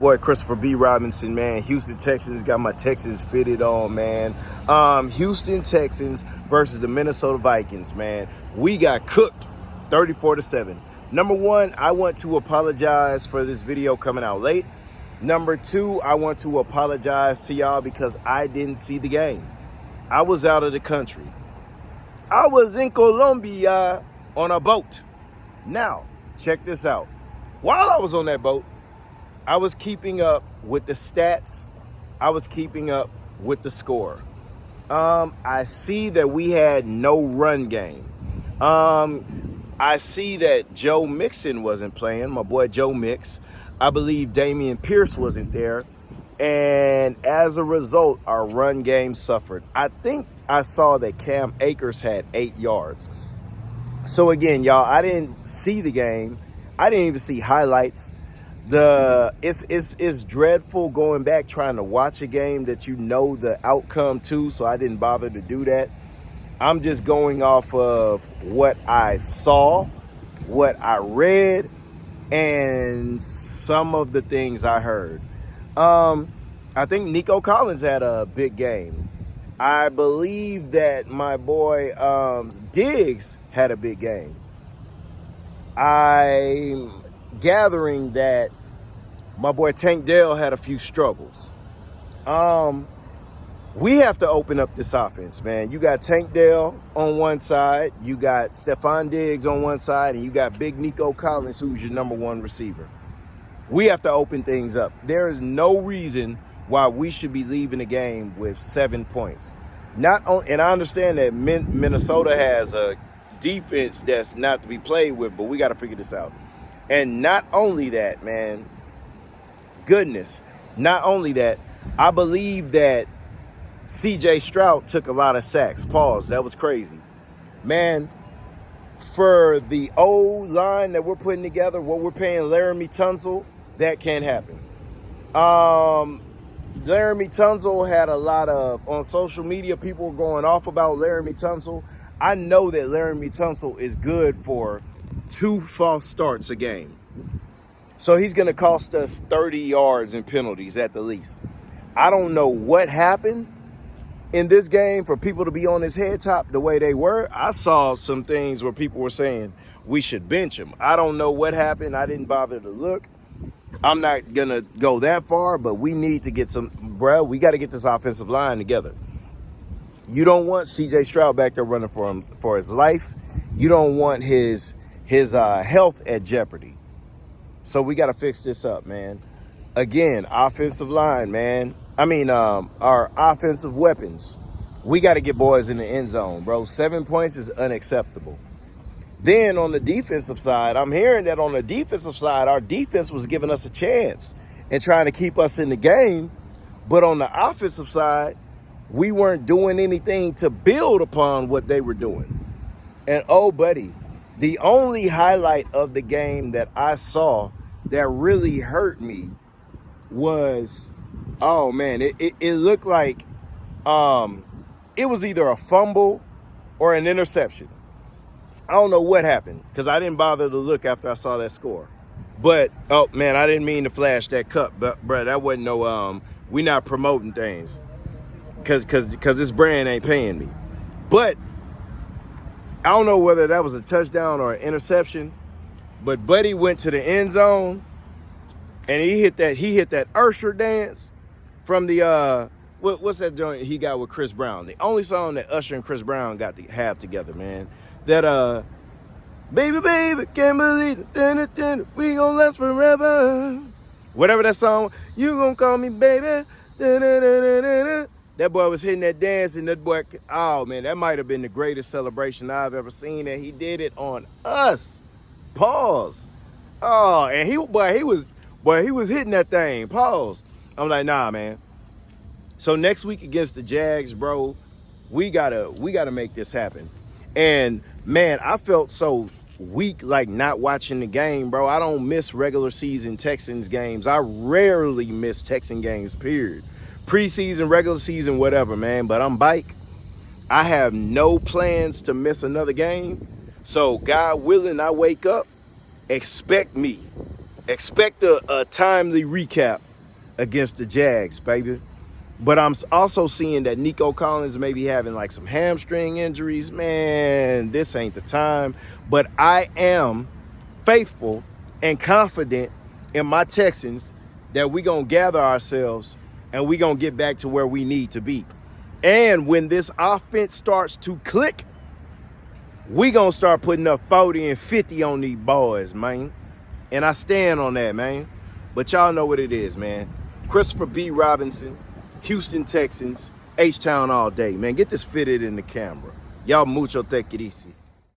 Boy, Christopher B. Robinson, man. Houston Texans got my Texans fitted on, man. Houston Texans versus the Minnesota Vikings, man. We got cooked 34-7. Number one, I want to apologize for this video coming out late. Number two, I want to apologize to y'all because I didn't see the game. I was out of the country. I was in Colombia on a boat. Now, check this out. While I was on that boat, I was keeping up with the stats. I was keeping up with the score. I see that we had no run game. I see that Joe Mixon wasn't playing, my boy Joe Mix. I believe Damian Pierce wasn't there. And as a result, our run game suffered. I think I saw that Cam Akers had 8 yards. So again, y'all, I didn't see the game. I didn't even see highlights. It's dreadful going back trying to watch a game that you know the outcome to, so I didn't bother to do that. I'm just going off of what I saw, what I read, and some of the things I heard. I think Nico Collins had a big game. I believe that my boy Diggs had a big game. I'm gathering that my boy Tank Dell had a few struggles. We have to open up this offense, man. You got Tank Dell on one side, you got Stephon Diggs on one side, and you got big Nico Collins, who's your number one receiver. We have to open things up. There is no reason why we should be leaving the game with 7 points. And I understand that Minnesota has a defense that's not to be played with, but we got to figure this out. And not only that, man, not only that, I believe that C.J. Stroud took a lot of sacks. Pause. That was crazy. Man, for the old line that we're putting together, what we're paying Laramie Tunsil, that can't happen. Laramie Tunsil had a lot of, on social media, people were going off about Laramie Tunsil. I know that Laramie Tunsil is good for 2 false starts a game. So he's going to cost us 30 yards in penalties at the least. I don't know what happened in this game for people to be on his head top the way they were. I saw some things where people were saying we should bench him. I don't know what happened. I didn't bother to look. I'm not going to go that far, but we need to get we got to get this offensive line together. You don't want C.J. Stroud back there running for his life. You don't want his health at jeopardy. So we got to fix this up, man. Again, offensive line, man. Our offensive weapons. We got to get boys in the end zone, bro. 7 points is unacceptable. Then on the defensive side, I'm hearing that on the defensive side, our defense was giving us a chance and trying to keep us in the game. But on the offensive side, we weren't doing anything to build upon what they were doing. And oh, buddy, the only highlight of the game that I saw that really hurt me was, oh man, it looked like it was either a fumble or an interception. I don't know what happened because I didn't bother to look after I saw that score. But, oh man, I didn't mean to flash that cup, but bro, that wasn't no, we not promoting things because this brand ain't paying me. But I don't know whether that was a touchdown or an interception, but Buddy went to the end zone and he hit that Usher dance from the what's that joint he got with Chris Brown? The only song that Usher and Chris Brown got to have together, man. That baby, can't believe it, we gon' last forever. Whatever that song, you gon' call me baby. That boy was hitting that dance, and that boy, oh man, that might have been the greatest celebration I've ever seen, and he did it on us. Pause. Oh, and he was hitting that thing. Pause. I'm like, nah, man. So next week against the Jags, bro, we gotta make this happen. And man, I felt so weak, like not watching the game, bro. I don't miss regular season Texans games. I rarely miss Texan games, period. Preseason, regular season, whatever, man. But I'm bike. I have no plans to miss another game. So God willing, I wake up, expect a timely recap against the Jags, baby. But I'm also seeing that Nico Collins may be having like some hamstring injuries. Man, this ain't the time. But I am faithful and confident in my Texans that we going to gather ourselves and we going to get back to where we need to be. And when this offense starts to click, we going to start putting up 40 and 50 on these boys, man. And I stand on that, man. But y'all know what it is, man. Christopher B. Robinson, Houston Texans, H-Town all day, man. Get this fitted in the camera. Y'all mucho take it easy.